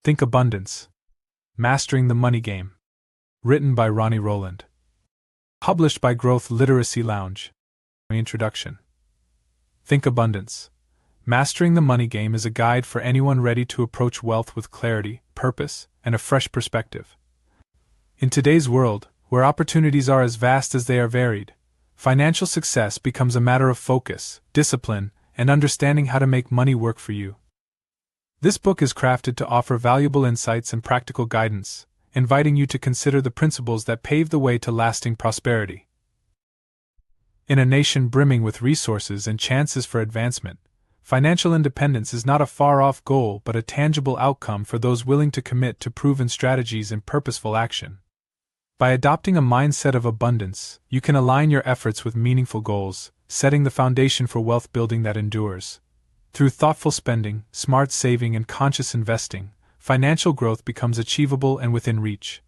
Think Abundance. Mastering the Money Game. Written by Ronnie Rowland. Published by Growth Literacy Lounge. Introduction. Think Abundance. Mastering the Money Game is a guide for anyone ready to approach wealth with clarity, purpose, and a fresh perspective. In today's world, where opportunities are as vast as they are varied, financial success becomes a matter of focus, discipline, and understanding how to make money work for you. This book is crafted to offer valuable insights and practical guidance, inviting you to consider the principles that pave the way to lasting prosperity. In a nation brimming with resources and chances for advancement, financial independence is not a far-off goal but a tangible outcome for those willing to commit to proven strategies and purposeful action. By adopting a mindset of abundance, you can align your efforts with meaningful goals, setting the foundation for wealth building that endures. Through thoughtful spending, smart saving, and conscious investing, financial growth becomes achievable and within reach.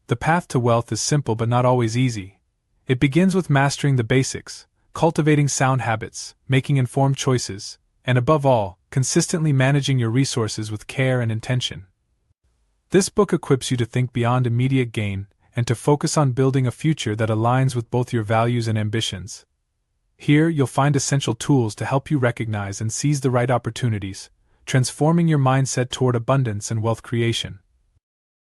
The path to wealth is simple but not always easy. It begins with mastering the basics, cultivating sound habits, making informed choices, and above all, consistently managing your resources with care and intention. This book equips you to think beyond immediate gain and to focus on building a future that aligns with both your values and ambitions. Here, you'll find essential tools to help you recognize and seize the right opportunities, transforming your mindset toward abundance and wealth creation.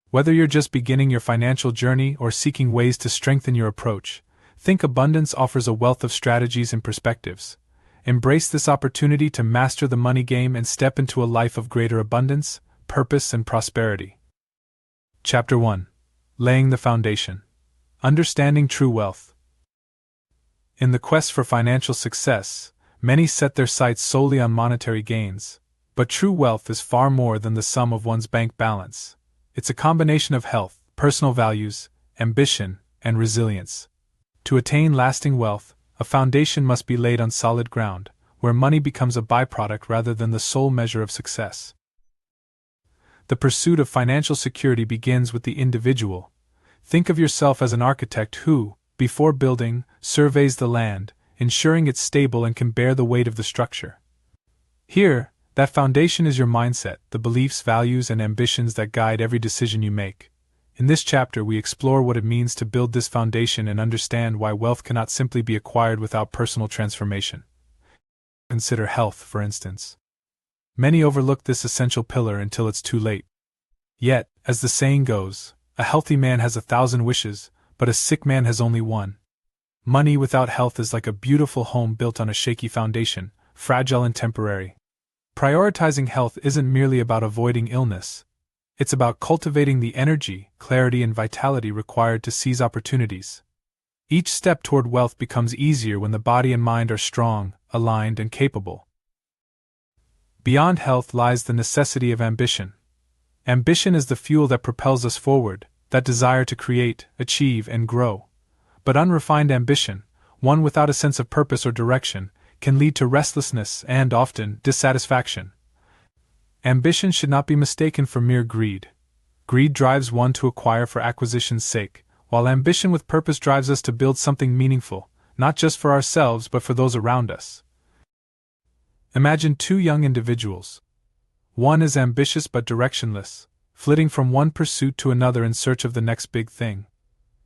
Whether you're just beginning your financial journey or seeking ways to strengthen your approach, Think Abundance offers a wealth of strategies and perspectives. Embrace this opportunity to master the money game and step into a life of greater abundance, purpose, and prosperity. Chapter 1. Laying the Foundation. Understanding True Wealth. In the quest for financial success, many set their sights solely on monetary gains, but true wealth is far more than the sum of one's bank balance. It's a combination of health, personal values, ambition, and resilience. To attain lasting wealth, a foundation must be laid on solid ground, where money becomes a byproduct rather than the sole measure of success. The pursuit of financial security begins with the individual. Think of yourself as an architect who, before building, surveys the land, ensuring it's stable and can bear the weight of the structure. Here, that foundation is your mindset, the beliefs, values, and ambitions that guide every decision you make. In this chapter, we explore what it means to build this foundation and understand why wealth cannot simply be acquired without personal transformation. Consider health, for instance. Many overlook this essential pillar until it's too late. Yet, as the saying goes, a healthy man has 1,000 wishes, but a sick man has only one. Money without health is like a beautiful home built on a shaky foundation, fragile and temporary. Prioritizing health isn't merely about avoiding illness. It's about cultivating the energy, clarity, and vitality required to seize opportunities. Each step toward wealth becomes easier when the body and mind are strong, aligned, and capable. Beyond health lies the necessity of ambition. Ambition is the fuel that propels us forward, that desire to create, achieve, and grow. But unrefined ambition, one without a sense of purpose or direction, can lead to restlessness and, often, dissatisfaction. Ambition should not be mistaken for mere greed. Greed drives one to acquire for acquisition's sake, while ambition with purpose drives us to build something meaningful, not just for ourselves but for those around us. Imagine two young individuals. One is ambitious but directionless, flitting from one pursuit to another in search of the next big thing.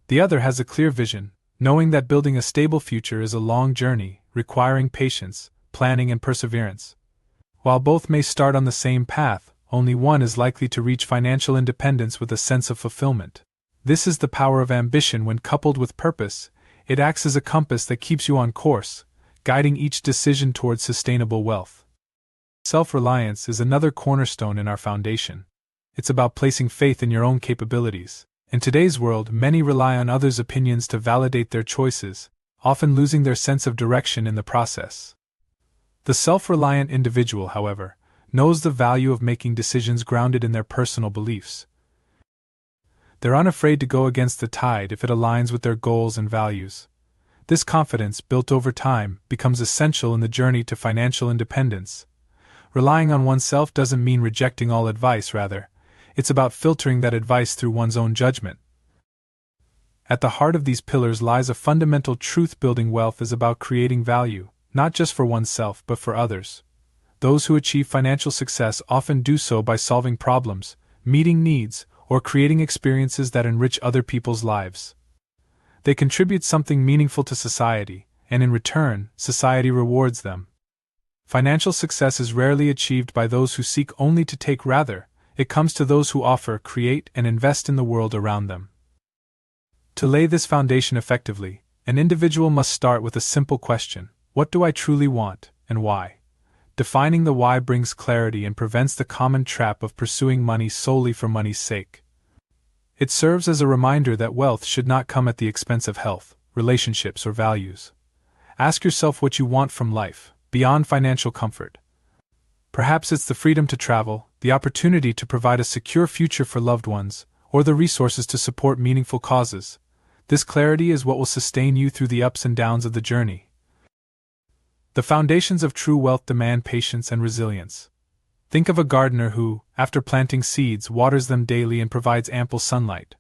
The other has a clear vision, knowing that building a stable future is a long journey, requiring patience, planning, and perseverance. While both may start on the same path, only one is likely to reach financial independence with a sense of fulfillment. This is the power of ambition when coupled with purpose. It acts as a compass that keeps you on course, guiding each decision towards sustainable wealth. Self-reliance is another cornerstone in our foundation. It's about placing faith in your own capabilities. In today's world, many rely on others' opinions to validate their choices, often losing their sense of direction in the process. The self-reliant individual, however, knows the value of making decisions grounded in their personal beliefs. They're unafraid to go against the tide if it aligns with their goals and values. This confidence, built over time, becomes essential in the journey to financial independence. Relying on oneself doesn't mean rejecting all advice, rather, it's about filtering that advice through one's own judgment. At the heart of these pillars lies a fundamental truth: building wealth is about creating value, not just for oneself but for others. those who achieve financial success often do so by solving problems, meeting needs, or creating experiences that enrich other people's lives. They contribute something meaningful to society, and in return, society rewards them. Financial success is rarely achieved by those who seek only to take, rather, it comes to those who offer, create, and invest in the world around them. To lay this foundation effectively, an individual must start with a simple question: what do I truly want, and why? Defining the why brings clarity and prevents the common trap of pursuing money solely for money's sake. It serves as a reminder that wealth should not come at the expense of health, relationships, or values. Ask yourself what you want from life, beyond financial comfort. Perhaps it's the freedom to travel, the opportunity to provide a secure future for loved ones, or the resources to support meaningful causes. This clarity is what will sustain you through the ups and downs of the journey. The foundations of true wealth demand patience and resilience. Think of a gardener who, after planting seeds, waters them daily and provides ample sunlight.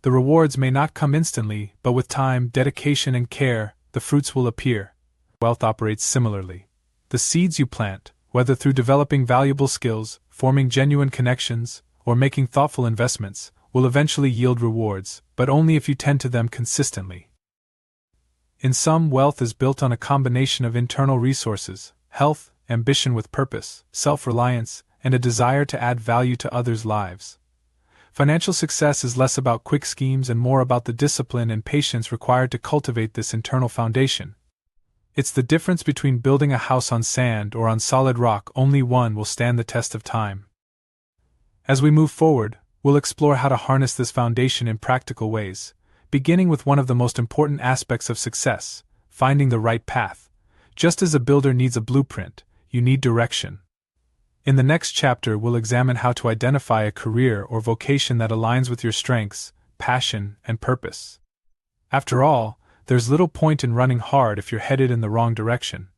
The rewards may not come instantly, but with time, dedication, and care, the fruits will appear. Wealth operates similarly. The seeds you plant, whether through developing valuable skills, forming genuine connections, or making thoughtful investments, will eventually yield rewards, but only if you tend to them consistently. In sum, wealth is built on a combination of internal resources, health, ambition with purpose, self-reliance, and a desire to add value to others' lives. Financial success is less about quick schemes and more about the discipline and patience required to cultivate this internal foundation. It's the difference between building a house on sand or on solid rock. Only one will stand the test of time. As we move forward, we'll explore how to harness this foundation in practical ways, beginning with one of the most important aspects of success: finding the right path. Just as a builder needs a blueprint, you need direction. In the next chapter, we'll examine how to identify a career or vocation that aligns with your strengths, passion, and purpose. After all, there's little point in running hard if you're headed in the wrong direction.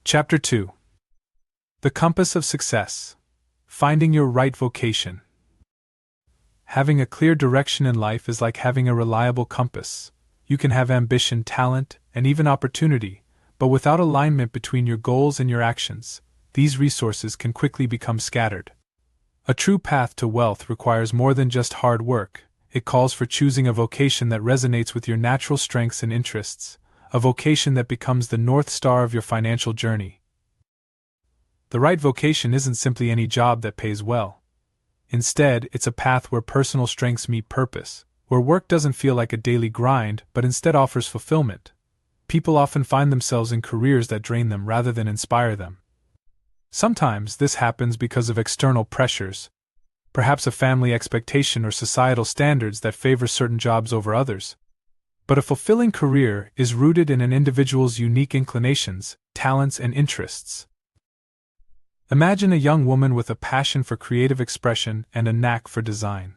Chapter 2: The Compass of Success. Finding your right vocation. Having a clear direction in life is like having a reliable compass. You can have ambition, talent, and even opportunity, but without alignment between your goals and your actions, these resources can quickly become scattered. A true path to wealth requires more than just hard work. It calls for choosing a vocation that resonates with your natural strengths and interests, a vocation that becomes the North Star of your financial journey. The right vocation isn't simply any job that pays well. Instead, it's a path where personal strengths meet purpose, where work doesn't feel like a daily grind but instead offers fulfillment. People often find themselves in careers that drain them rather than inspire them. Sometimes this happens because of external pressures, perhaps a family expectation or societal standards that favor certain jobs over others. But a fulfilling career is rooted in an individual's unique inclinations, talents, and interests. Imagine a young woman with a passion for creative expression and a knack for design.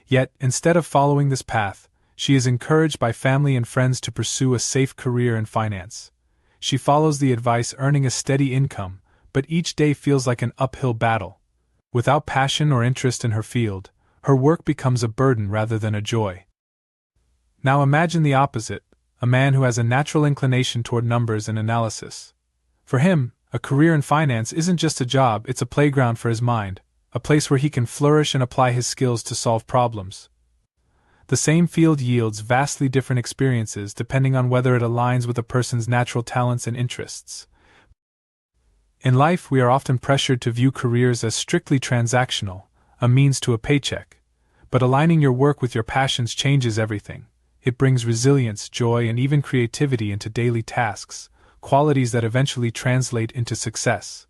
Yet, instead of following this path, she is encouraged by family and friends to pursue a safe career in finance. She follows the advice, earning a steady income, but each day feels like an uphill battle. Without passion or interest in her field, her work becomes a burden rather than a joy. Now imagine the opposite, a man who has a natural inclination toward numbers and analysis. For him, a career in finance isn't just a job, it's a playground for his mind, a place where he can flourish and apply his skills to solve problems. The same field yields vastly different experiences depending on whether it aligns with a person's natural talents and interests. In life, we are often pressured to view careers as strictly transactional, a means to a paycheck. But aligning your work with your passions changes everything. It brings resilience, joy, and even creativity into daily tasks, qualities that eventually translate into success.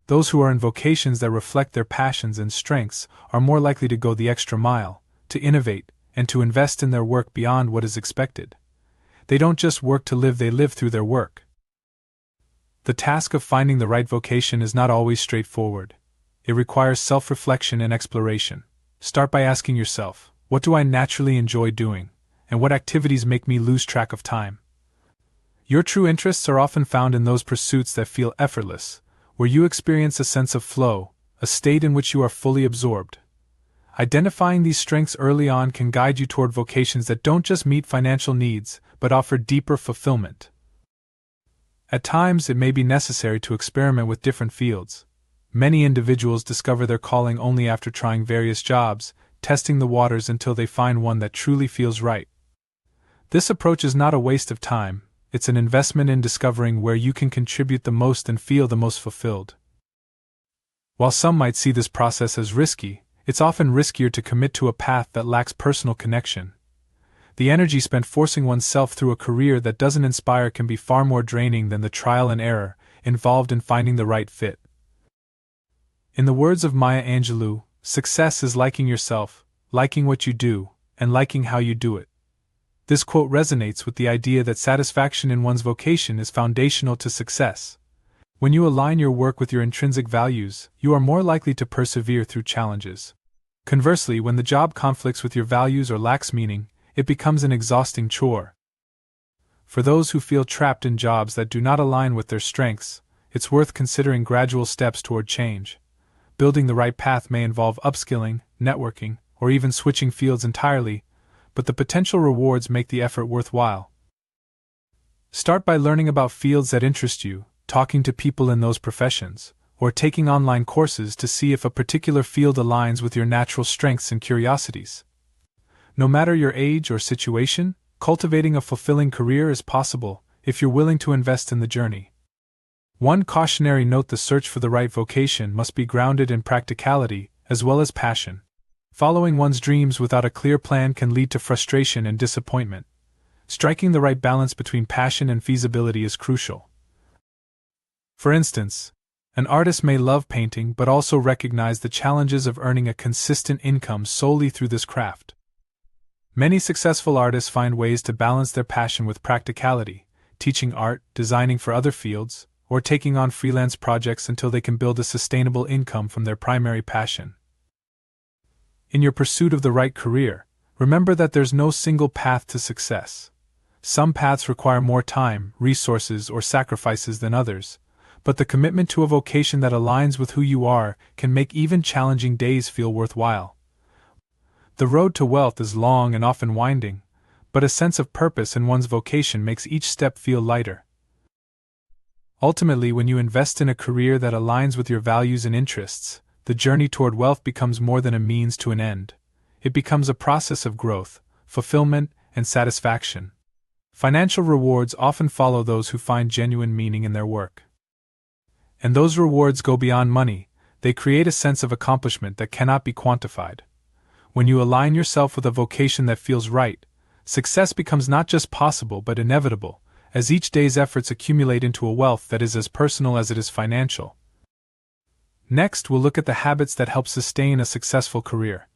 Those who are in vocations that reflect their passions and strengths are more likely to go the extra mile, to innovate, and to invest in their work beyond what is expected. They don't just work to live, they live through their work. The task of finding the right vocation is not always straightforward. It requires self-reflection and exploration. Start by asking yourself, what do I naturally enjoy doing, and what activities make me lose track of time? Your true interests are often found in those pursuits that feel effortless, where you experience a sense of flow, a state in which you are fully absorbed. Identifying these strengths early on can guide you toward vocations that don't just meet financial needs, but offer deeper fulfillment. At times, it may be necessary to experiment with different fields. Many individuals discover their calling only after trying various jobs, testing the waters until they find one that truly feels right. This approach is not a waste of time, it's an investment in discovering where you can contribute the most and feel the most fulfilled. While some might see this process as risky, it's often riskier to commit to a path that lacks personal connection. The energy spent forcing oneself through a career that doesn't inspire can be far more draining than the trial and error involved in finding the right fit. In the words of Maya Angelou, success is liking yourself, liking what you do, and liking how you do it. This quote resonates with the idea that satisfaction in one's vocation is foundational to success. When you align your work with your intrinsic values, you are more likely to persevere through challenges. Conversely, when the job conflicts with your values or lacks meaning, it becomes an exhausting chore. For those who feel trapped in jobs that do not align with their strengths, it's worth considering gradual steps toward change. Building the right path may involve upskilling, networking, or even switching fields entirely, but the potential rewards make the effort worthwhile. Start by learning about fields that interest you, talking to people in those professions, or taking online courses to see if a particular field aligns with your natural strengths and curiosities. No matter your age or situation, cultivating a fulfilling career is possible if you're willing to invest in the journey. One cautionary note: the search for the right vocation must be grounded in practicality as well as passion. Following one's dreams without a clear plan can lead to frustration and disappointment. Striking the right balance between passion and feasibility is crucial. For instance, an artist may love painting but also recognize the challenges of earning a consistent income solely through this craft. Many successful artists find ways to balance their passion with practicality, teaching art, designing for other fields, or taking on freelance projects until they can build a sustainable income from their primary passion. In your pursuit of the right career, remember that there's no single path to success. Some paths require more time, resources, or sacrifices than others, but the commitment to a vocation that aligns with who you are can make even challenging days feel worthwhile. The road to wealth is long and often winding, but a sense of purpose in one's vocation makes each step feel lighter. Ultimately, when you invest in a career that aligns with your values and interests, the journey toward wealth becomes more than a means to an end. It becomes a process of growth, fulfillment, and satisfaction. Financial rewards often follow those who find genuine meaning in their work. And those rewards go beyond money; they create a sense of accomplishment that cannot be quantified. When you align yourself with a vocation that feels right, success becomes not just possible but inevitable, as each day's efforts accumulate into a wealth that is as personal as it is financial. Next, we'll look at the habits that help sustain a successful career.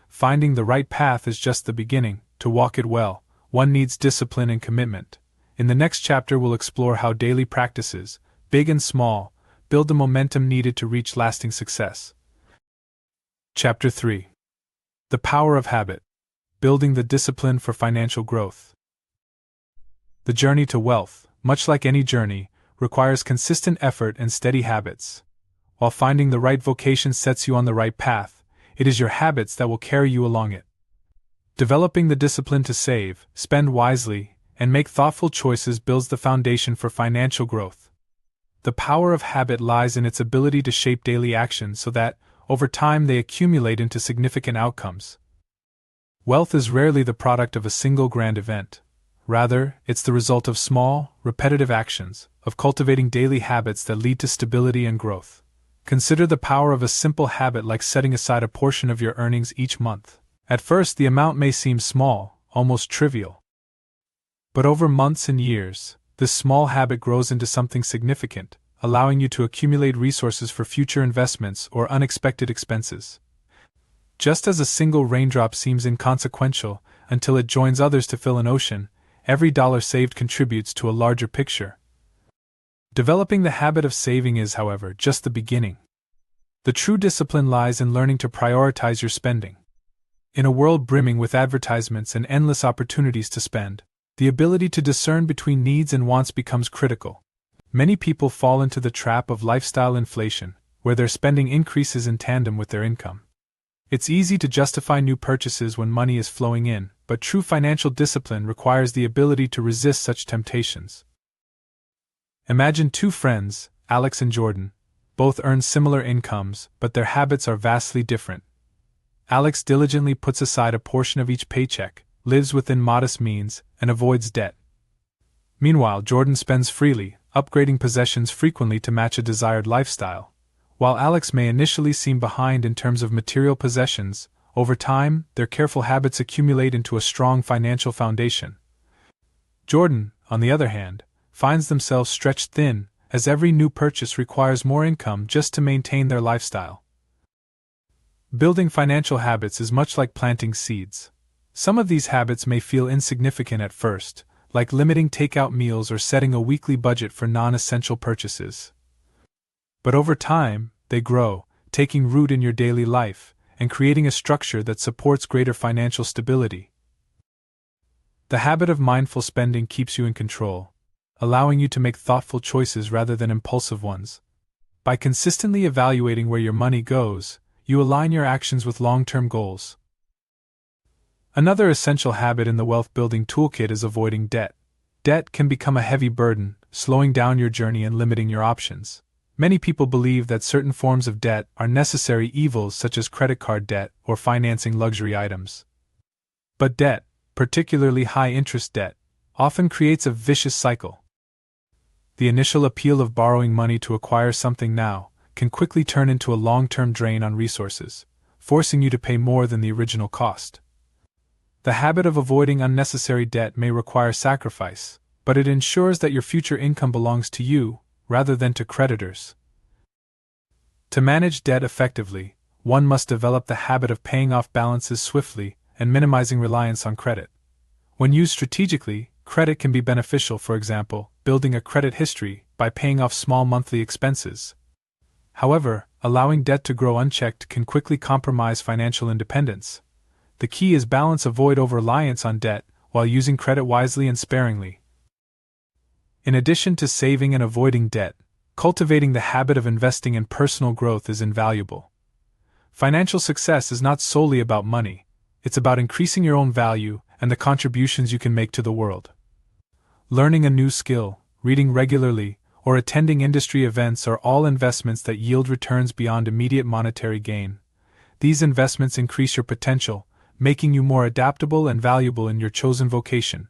Finding the right path is just the beginning. To walk it well, one needs discipline and commitment. In the next chapter, we'll explore how daily practices, big and small, build the momentum needed to reach lasting success. Chapter 3. The Power of Habit. Building the Discipline for Financial Growth. The journey to wealth, much like any journey, requires consistent effort and steady habits. While finding the right vocation sets you on the right path, it is your habits that will carry you along it. Developing the discipline to save, spend wisely, and make thoughtful choices builds the foundation for financial growth. The power of habit lies in its ability to shape daily actions so that, over time, they accumulate into significant outcomes. Wealth is rarely the product of a single grand event. Rather, it's the result of small, repetitive actions, of cultivating daily habits that lead to stability and growth. Consider the power of a simple habit like setting aside a portion of your earnings each month. At first, the amount may seem small, almost trivial. But over months and years, this small habit grows into something significant, allowing you to accumulate resources for future investments or unexpected expenses. Just as a single raindrop seems inconsequential until it joins others to fill an ocean, every dollar saved contributes to a larger picture. Developing the habit of saving is, however, just the beginning. The true discipline lies in learning to prioritize your spending. In a world brimming with advertisements and endless opportunities to spend, the ability to discern between needs and wants becomes critical. Many people fall into the trap of lifestyle inflation, where their spending increases in tandem with their income. It's easy to justify new purchases when money is flowing in, but true financial discipline requires the ability to resist such temptations. Imagine two friends, Alex and Jordan. Both earn similar incomes, but their habits are vastly different. Alex diligently puts aside a portion of each paycheck, lives within modest means, and avoids debt. Meanwhile, Jordan spends freely, upgrading possessions frequently to match a desired lifestyle. While Alex may initially seem behind in terms of material possessions, over time, their careful habits accumulate into a strong financial foundation. Jordan, on the other hand, finds themselves stretched thin, as every new purchase requires more income just to maintain their lifestyle. Building financial habits is much like planting seeds. Some of these habits may feel insignificant at first, like limiting takeout meals or setting a weekly budget for non-essential purchases. But over time, they grow, taking root in your daily life, and creating a structure that supports greater financial stability. The habit of mindful spending keeps you in control, allowing you to make thoughtful choices rather than impulsive ones. By consistently evaluating where your money goes, you align your actions with long-term goals. Another essential habit in the wealth-building toolkit is avoiding debt. Debt can become a heavy burden, slowing down your journey and limiting your options. Many people believe that certain forms of debt are necessary evils such as credit card debt or financing luxury items. But debt, particularly high-interest debt, often creates a vicious cycle. The initial appeal of borrowing money to acquire something now can quickly turn into a long-term drain on resources, forcing you to pay more than the original cost. The habit of avoiding unnecessary debt may require sacrifice, but it ensures that your future income belongs to you, rather than to creditors. To manage debt effectively, one must develop the habit of paying off balances swiftly and minimizing reliance on credit. When used strategically, credit can be beneficial, for example, building a credit history by paying off small monthly expenses. However, allowing debt to grow unchecked can quickly compromise financial independence. The key is balance. Avoid over-reliance on debt while using credit wisely and sparingly. In addition to saving and avoiding debt, cultivating the habit of investing in personal growth is invaluable. Financial success is not solely about money, it's about increasing your own value and the contributions you can make to the world. Learning a new skill, reading regularly, or attending industry events are all investments that yield returns beyond immediate monetary gain. These investments increase your potential, making you more adaptable and valuable in your chosen vocation.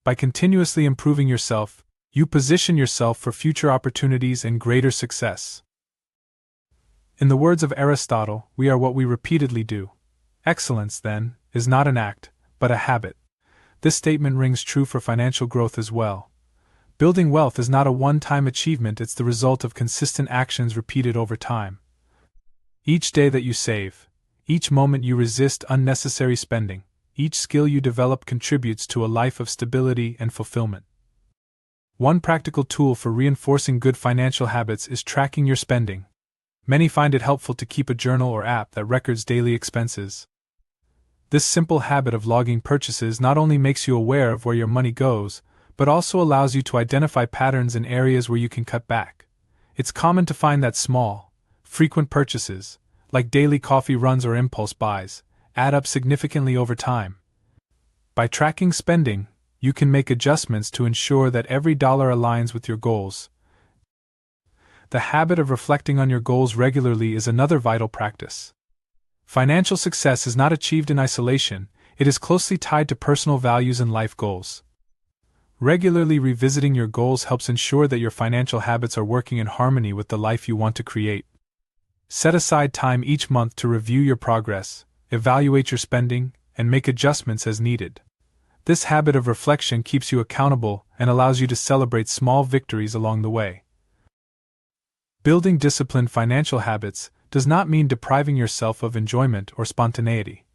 By continuously improving yourself, you position yourself for future opportunities and greater success. In the words of Aristotle, we are what we repeatedly do. Excellence, then, is not an act, but a habit. This statement rings true for financial growth as well. Building wealth is not a one-time achievement, it's the result of consistent actions repeated over time. Each day that you save, each moment you resist unnecessary spending, each skill you develop contributes to a life of stability and fulfillment. One practical tool for reinforcing good financial habits is tracking your spending. Many find it helpful to keep a journal or app that records daily expenses. This simple habit of logging purchases not only makes you aware of where your money goes, but also allows you to identify patterns in areas where you can cut back. It's common to find that small, frequent purchases, like daily coffee runs or impulse buys, add up significantly over time. By tracking spending, you can make adjustments to ensure that every dollar aligns with your goals. The habit of reflecting on your goals regularly is another vital practice. Financial success is not achieved in isolation, it is closely tied to personal values and life goals. Regularly revisiting your goals helps ensure that your financial habits are working in harmony with the life you want to create. Set aside time each month to review your progress, evaluate your spending, and make adjustments as needed. This habit of reflection keeps you accountable and allows you to celebrate small victories along the way. Building disciplined financial habits does not mean depriving yourself of enjoyment or spontaneity.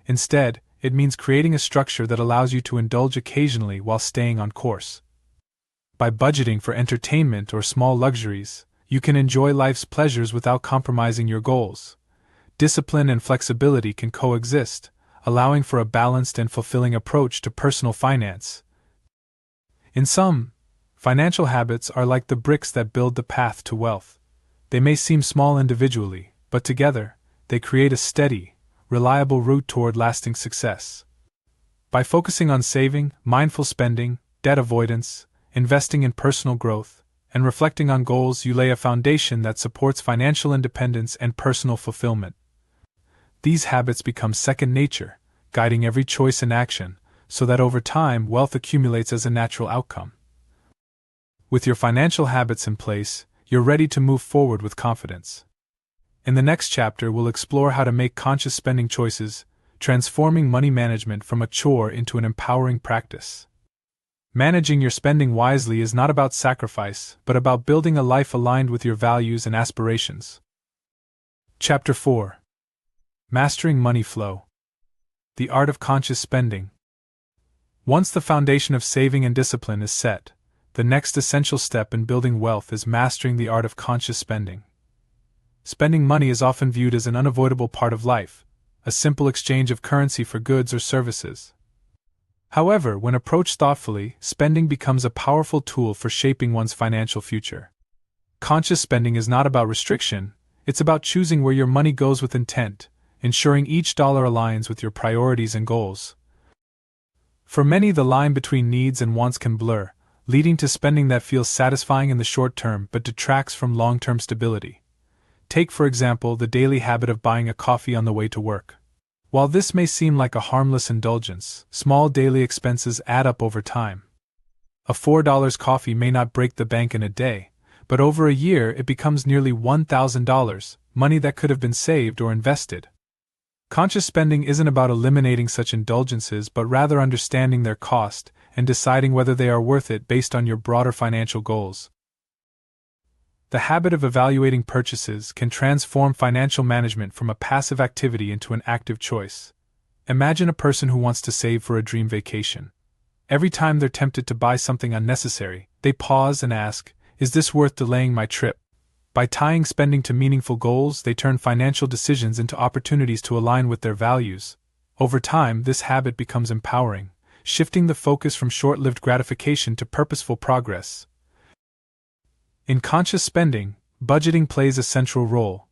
Instead, it means creating a structure that allows you to indulge occasionally while staying on course. By budgeting for entertainment or small luxuries, you can enjoy life's pleasures without compromising your goals. Discipline and flexibility can coexist, allowing for a balanced and fulfilling approach to personal finance. In sum, financial habits are like the bricks that build the path to wealth. They may seem small individually, but together, they create a steady, reliable route toward lasting success. By focusing on saving, mindful spending, debt avoidance, investing in personal growth, and reflecting on goals, you lay a foundation that supports financial independence and personal fulfillment. These habits become second nature, guiding every choice and action, so that over time wealth accumulates as a natural outcome. With your financial habits in place, you're ready to move forward with confidence. In the next chapter, we'll explore how to make conscious spending choices, transforming money management from a chore into an empowering practice. Managing your spending wisely is not about sacrifice, but about building a life aligned with your values and aspirations. Chapter 4. Mastering Money Flow. The Art of Conscious Spending. Once the foundation of saving and discipline is set, the next essential step in building wealth is mastering the art of conscious spending. Spending money is often viewed as an unavoidable part of life, a simple exchange of currency for goods or services. However, when approached thoughtfully, spending becomes a powerful tool for shaping one's financial future. Conscious spending is not about restriction, it's about choosing where your money goes with intent, ensuring each dollar aligns with your priorities and goals. For many, the line between needs and wants can blur, leading to spending that feels satisfying in the short term but detracts from long-term stability. Take, for example, the daily habit of buying a coffee on the way to work. While this may seem like a harmless indulgence, small daily expenses add up over time. A $4 coffee may not break the bank in a day, but over a year it becomes nearly $1,000, money that could have been saved or invested. Conscious spending isn't about eliminating such indulgences but rather understanding their cost and deciding whether they are worth it based on your broader financial goals. The habit of evaluating purchases can transform financial management from a passive activity into an active choice. Imagine a person who wants to save for a dream vacation. Every time they're tempted to buy something unnecessary, they pause and ask, "Is this worth delaying my trip?" By tying spending to meaningful goals, they turn financial decisions into opportunities to align with their values. Over time, this habit becomes empowering, shifting the focus from short-lived gratification to purposeful progress. In conscious spending, budgeting plays a central role.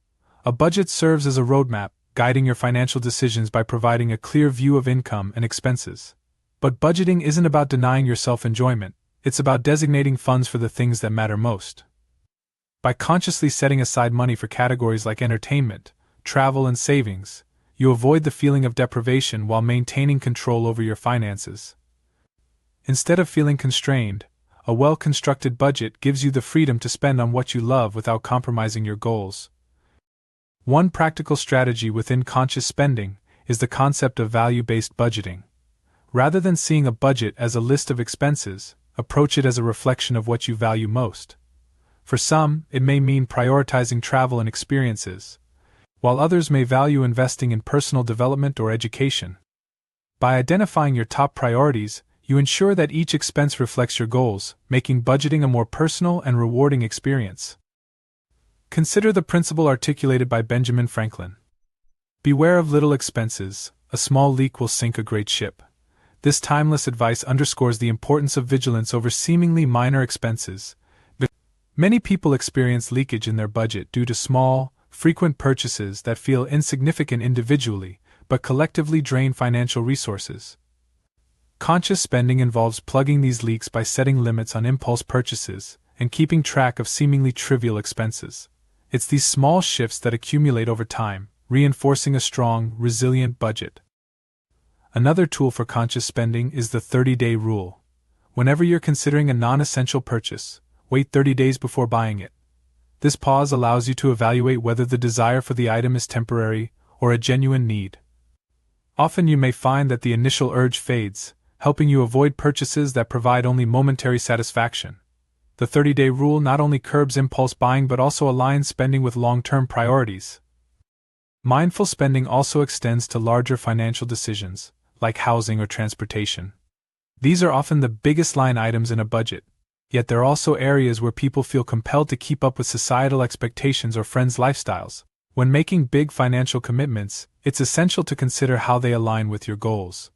A budget serves as a roadmap, guiding your financial decisions by providing a clear view of income and expenses. But budgeting isn't about denying yourself enjoyment, it's about designating funds for the things that matter most. By consciously setting aside money for categories like entertainment, travel, and savings, you avoid the feeling of deprivation while maintaining control over your finances. Instead of feeling constrained, a well-constructed budget gives you the freedom to spend on what you love without compromising your goals. One practical strategy within conscious spending is the concept of value-based budgeting. Rather than seeing a budget as a list of expenses, approach it as a reflection of what you value most. For some, it may mean prioritizing travel and experiences, while others may value investing in personal development or education. By identifying your top priorities, you ensure that each expense reflects your goals, making budgeting a more personal and rewarding experience. Consider the principle articulated by Benjamin Franklin. Beware of little expenses, a small leak will sink a great ship. This timeless advice underscores the importance of vigilance over seemingly minor expenses. Many people experience leakage in their budget due to small, frequent purchases that feel insignificant individually, but collectively drain financial resources. Conscious spending involves plugging these leaks by setting limits on impulse purchases and keeping track of seemingly trivial expenses. It's these small shifts that accumulate over time, reinforcing a strong, resilient budget. Another tool for conscious spending is the 30-day rule. Whenever you're considering a non-essential purchase, wait 30 days before buying it. This pause allows you to evaluate whether the desire for the item is temporary or a genuine need. Often you may find that the initial urge fades, helping you avoid purchases that provide only momentary satisfaction. The 30-day rule not only curbs impulse buying but also aligns spending with long-term priorities. Mindful spending also extends to larger financial decisions, like housing or transportation. These are often the biggest line items in a budget, yet they're also areas where people feel compelled to keep up with societal expectations or friends' lifestyles. When making big financial commitments, it's essential to consider how they align with your goals.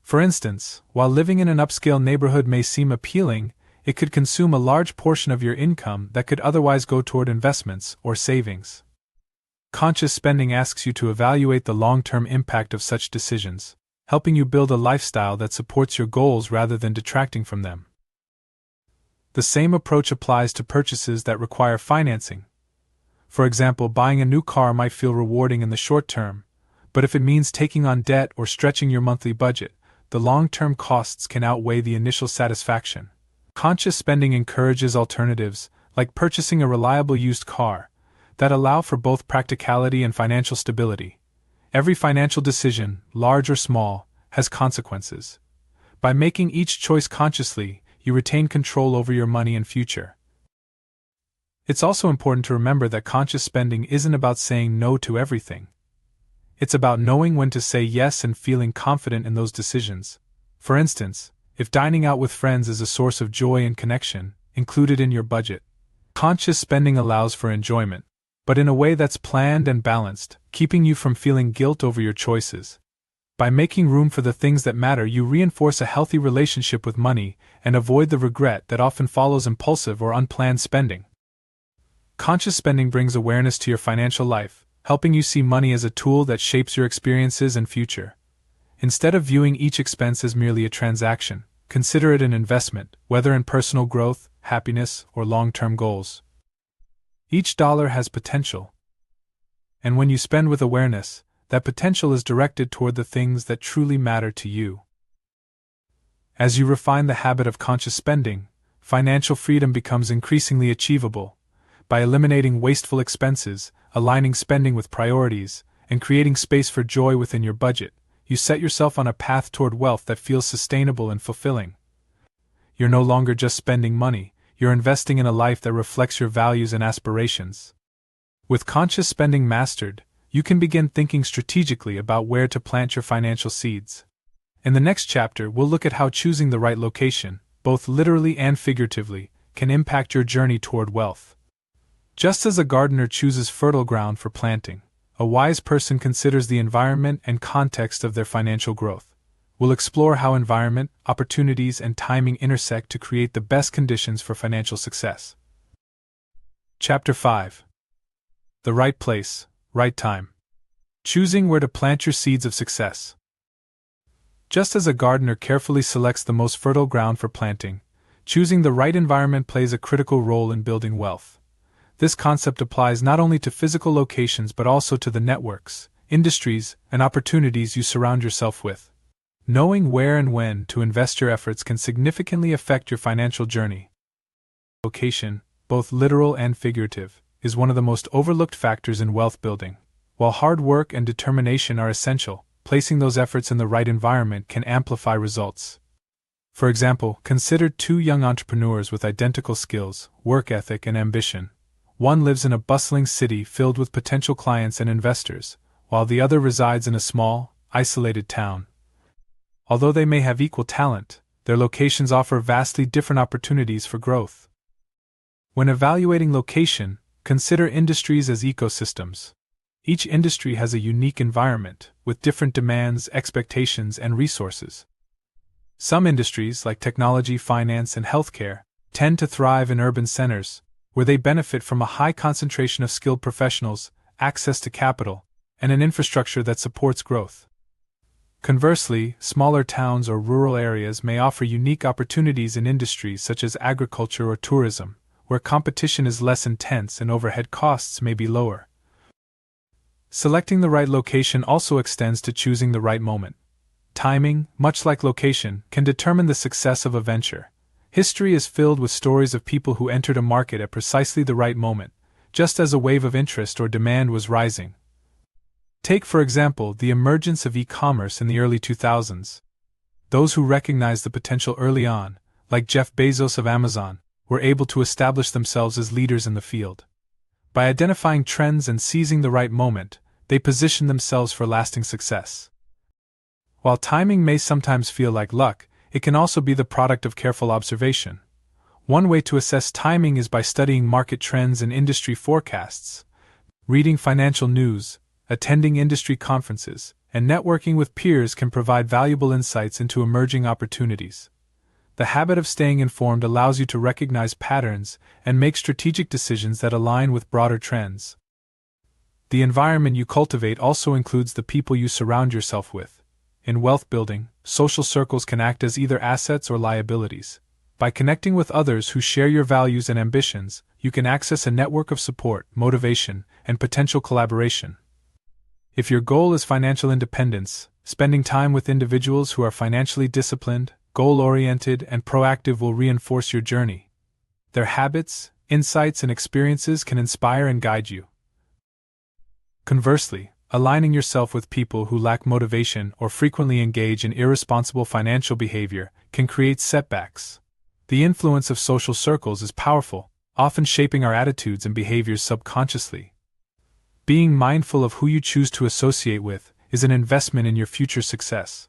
For instance, while living in an upscale neighborhood may seem appealing, it could consume a large portion of your income that could otherwise go toward investments or savings. Conscious spending asks you to evaluate the long-term impact of such decisions, helping you build a lifestyle that supports your goals rather than detracting from them. The same approach applies to purchases that require financing. For example, buying a new car might feel rewarding in the short term, but if it means taking on debt or stretching your monthly budget, the long-term costs can outweigh the initial satisfaction. Conscious spending encourages alternatives, like purchasing a reliable used car, that allow for both practicality and financial stability. Every financial decision, large or small, has consequences. By making each choice consciously, you retain control over your money and future. It's also important to remember that conscious spending isn't about saying no to everything. It's about knowing when to say yes and feeling confident in those decisions. For instance, if dining out with friends is a source of joy and connection, include it in your budget. Conscious spending allows for enjoyment, but in a way that's planned and balanced, keeping you from feeling guilt over your choices. By making room for the things that matter, you reinforce a healthy relationship with money and avoid the regret that often follows impulsive or unplanned spending. Conscious spending brings awareness to your financial life, helping you see money as a tool that shapes your experiences and future. Instead of viewing each expense as merely a transaction, consider it an investment, whether in personal growth, happiness, or long-term goals. Each dollar has potential. And when you spend with awareness, that potential is directed toward the things that truly matter to you. As you refine the habit of conscious spending, financial freedom becomes increasingly achievable. By eliminating wasteful expenses, aligning spending with priorities, and creating space for joy within your budget, you set yourself on a path toward wealth that feels sustainable and fulfilling. You're no longer just spending money, you're investing in a life that reflects your values and aspirations. With conscious spending mastered, you can begin thinking strategically about where to plant your financial seeds. In the next chapter, we'll look at how choosing the right location, both literally and figuratively, can impact your journey toward wealth. Just as a gardener chooses fertile ground for planting, a wise person considers the environment and context of their financial growth. We'll explore how environment, opportunities, and timing intersect to create the best conditions for financial success. Chapter 5. The right place, right time. Choosing where to plant your seeds of success. Just as a gardener carefully selects the most fertile ground for planting, choosing the right environment plays a critical role in building wealth. This concept applies not only to physical locations but also to the networks, industries, and opportunities you surround yourself with. Knowing where and when to invest your efforts can significantly affect your financial journey. Location, both literal and figurative, is one of the most overlooked factors in wealth building. While hard work and determination are essential, placing those efforts in the right environment can amplify results. For example, consider two young entrepreneurs with identical skills, work ethic, and ambition. One lives in a bustling city filled with potential clients and investors, while the other resides in a small, isolated town. Although they may have equal talent, their locations offer vastly different opportunities for growth. When evaluating location, consider industries as ecosystems. Each industry has a unique environment, with different demands, expectations, and resources. Some industries, like technology, finance, and healthcare, tend to thrive in urban centers, where they benefit from a high concentration of skilled professionals, access to capital, and an infrastructure that supports growth. Conversely, smaller towns or rural areas may offer unique opportunities in industries such as agriculture or tourism, where competition is less intense and overhead costs may be lower. Selecting the right location also extends to choosing the right moment. Timing, much like location, can determine the success of a venture. History is filled with stories of people who entered a market at precisely the right moment, just as a wave of interest or demand was rising. Take, for example, the emergence of e-commerce in the early 2000s. Those who recognized the potential early on, like Jeff Bezos of Amazon, were able to establish themselves as leaders in the field. By identifying trends and seizing the right moment, they positioned themselves for lasting success. While timing may sometimes feel like luck, it can also be the product of careful observation. One way to assess timing is by studying market trends and industry forecasts. Reading financial news, attending industry conferences, and networking with peers can provide valuable insights into emerging opportunities. The habit of staying informed allows you to recognize patterns and make strategic decisions that align with broader trends. The environment you cultivate also includes the people you surround yourself with. In wealth building, social circles can act as either assets or liabilities. By connecting with others who share your values and ambitions, you can access a network of support, motivation, and potential collaboration. If your goal is financial independence, spending time with individuals who are financially disciplined, goal-oriented, and proactive will reinforce your journey. Their habits, insights, and experiences can inspire and guide you. Conversely, aligning yourself with people who lack motivation or frequently engage in irresponsible financial behavior can create setbacks. The influence of social circles is powerful, often shaping our attitudes and behaviors subconsciously. Being mindful of who you choose to associate with is an investment in your future success.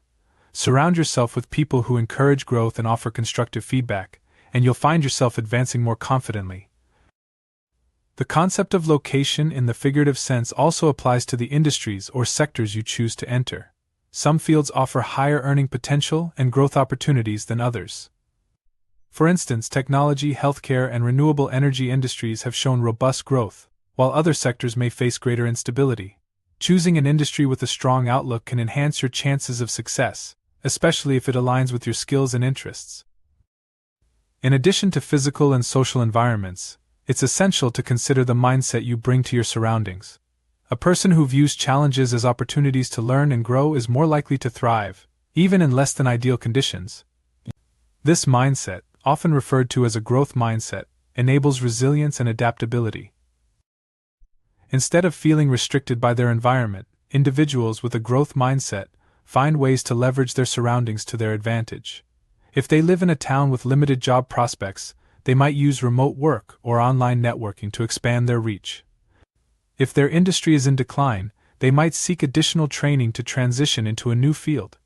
Surround yourself with people who encourage growth and offer constructive feedback, and you'll find yourself advancing more confidently. The concept of location in the figurative sense also applies to the industries or sectors you choose to enter. Some fields offer higher earning potential and growth opportunities than others. For instance, technology, healthcare, and renewable energy industries have shown robust growth, while other sectors may face greater instability. Choosing an industry with a strong outlook can enhance your chances of success, especially if it aligns with your skills and interests. In addition to physical and social environments, it's essential to consider the mindset you bring to your surroundings. A person who views challenges as opportunities to learn and grow is more likely to thrive, even in less than ideal conditions. This mindset, often referred to as a growth mindset, enables resilience and adaptability. Instead of feeling restricted by their environment, individuals with a growth mindset find ways to leverage their surroundings to their advantage. If they live in a town with limited job prospects, they might use remote work or online networking to expand their reach. If their industry is in decline, they might seek additional training to transition into a new field.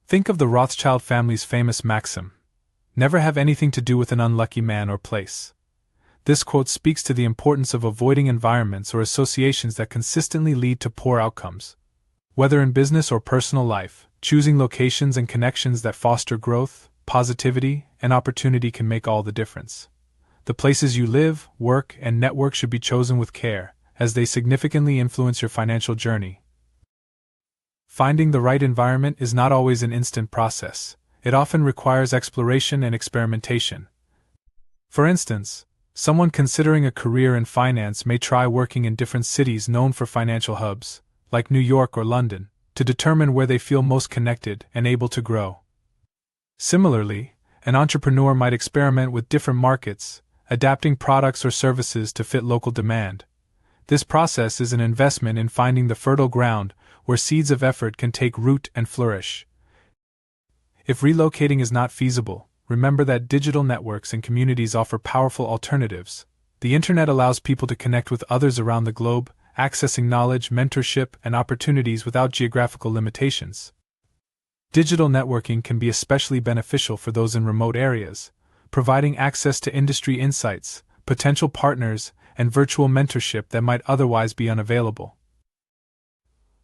Think of the Rothschild family's famous maxim, "Never have anything to do with an unlucky man or place." This quote speaks to the importance of avoiding environments or associations that consistently lead to poor outcomes. Whether in business or personal life, choosing locations and connections that foster growth, positivity, and opportunity can make all the difference. The places you live, work, and network should be chosen with care, as they significantly influence your financial journey. Finding the right environment is not always an instant process. It often requires exploration and experimentation. For instance, someone considering a career in finance may try working in different cities known for financial hubs, like New York or London, to determine where they feel most connected and able to grow. Similarly, an entrepreneur might experiment with different markets, adapting products or services to fit local demand. This process is an investment in finding the fertile ground where seeds of effort can take root and flourish. If relocating is not feasible, remember that digital networks and communities offer powerful alternatives. The internet allows people to connect with others around the globe, accessing knowledge, mentorship, and opportunities without geographical limitations. Digital networking can be especially beneficial for those in remote areas, providing access to industry insights, potential partners, and virtual mentorship that might otherwise be unavailable.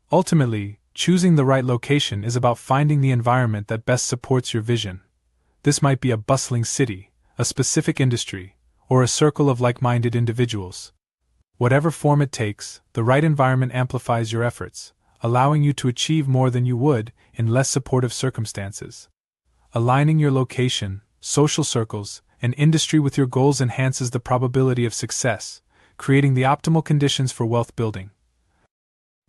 Ultimately, choosing the right location is about finding the environment that best supports your vision. This might be a bustling city, a specific industry, or a circle of like-minded individuals. Whatever form it takes, the right environment amplifies your efforts, allowing you to achieve more than you would in less supportive circumstances. Aligning your location, social circles, and industry with your goals enhances the probability of success, creating the optimal conditions for wealth building.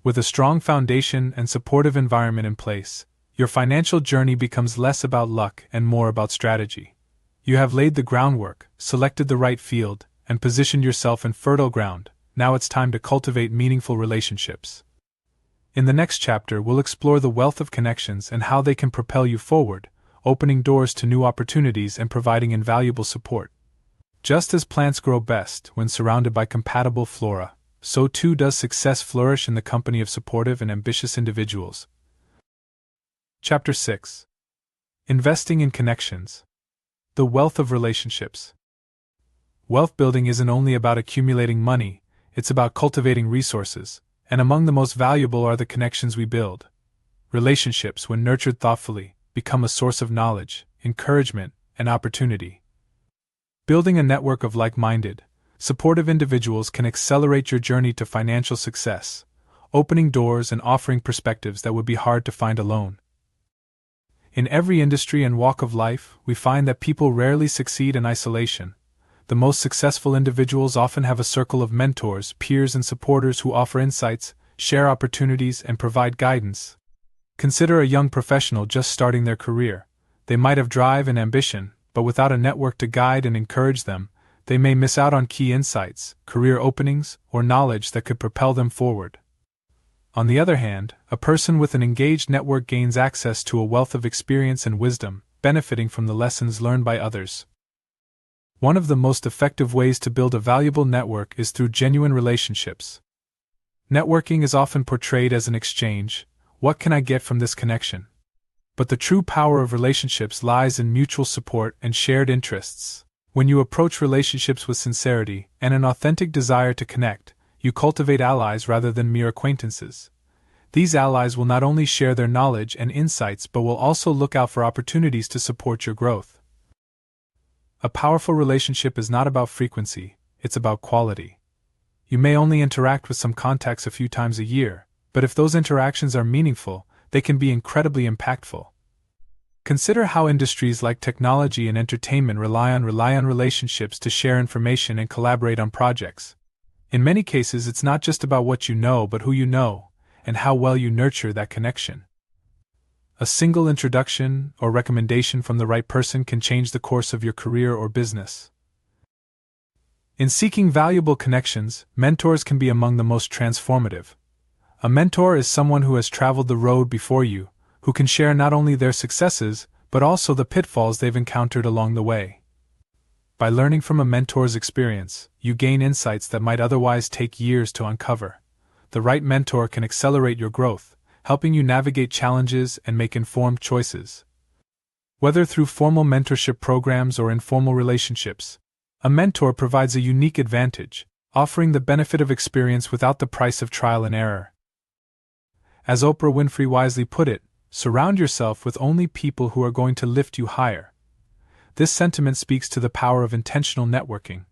With a strong foundation and supportive environment in place, your financial journey becomes less about luck and more about strategy. You have laid the groundwork, selected the right field, and positioned yourself in fertile ground. Now it's time to cultivate meaningful relationships. In the next chapter, we'll explore the wealth of connections and how they can propel you forward, opening doors to new opportunities and providing invaluable support. Just as plants grow best when surrounded by compatible flora, so too does success flourish in the company of supportive and ambitious individuals. Chapter 6. Investing in Connections. The Wealth of Relationships. Wealth building isn't only about accumulating money, it's about cultivating resources, and among the most valuable are the connections we build. Relationships, when nurtured thoughtfully, become a source of knowledge, encouragement, and opportunity. Building a network of like-minded, supportive individuals can accelerate your journey to financial success, opening doors and offering perspectives that would be hard to find alone. In every industry and walk of life, we find that people rarely succeed in isolation. The most successful individuals often have a circle of mentors, peers, and supporters who offer insights, share opportunities, and provide guidance. Consider a young professional just starting their career. They might have drive and ambition, but without a network to guide and encourage them, they may miss out on key insights, career openings, or knowledge that could propel them forward. On the other hand, a person with an engaged network gains access to a wealth of experience and wisdom, benefiting from the lessons learned by others. One of the most effective ways to build a valuable network is through genuine relationships. Networking is often portrayed as an exchange. What can I get from this connection? But the true power of relationships lies in mutual support and shared interests. When you approach relationships with sincerity and an authentic desire to connect, you cultivate allies rather than mere acquaintances. These allies will not only share their knowledge and insights but will also look out for opportunities to support your growth. A powerful relationship is not about frequency, it's about quality. You may only interact with some contacts a few times a year, but if those interactions are meaningful, they can be incredibly impactful. Consider how industries like technology and entertainment rely on relationships to share information and collaborate on projects. In many cases, it's not just about what you know but who you know, and how well you nurture that connection. A single introduction or recommendation from the right person can change the course of your career or business. In seeking valuable connections, mentors can be among the most transformative. A mentor is someone who has traveled the road before you, who can share not only their successes, but also the pitfalls they've encountered along the way. By learning from a mentor's experience, you gain insights that might otherwise take years to uncover. The right mentor can accelerate your growth, helping you navigate challenges and make informed choices. Whether through formal mentorship programs or informal relationships, a mentor provides a unique advantage, offering the benefit of experience without the price of trial and error. As Oprah Winfrey wisely put it, surround yourself with only people who are going to lift you higher. This sentiment speaks to the power of intentional networking.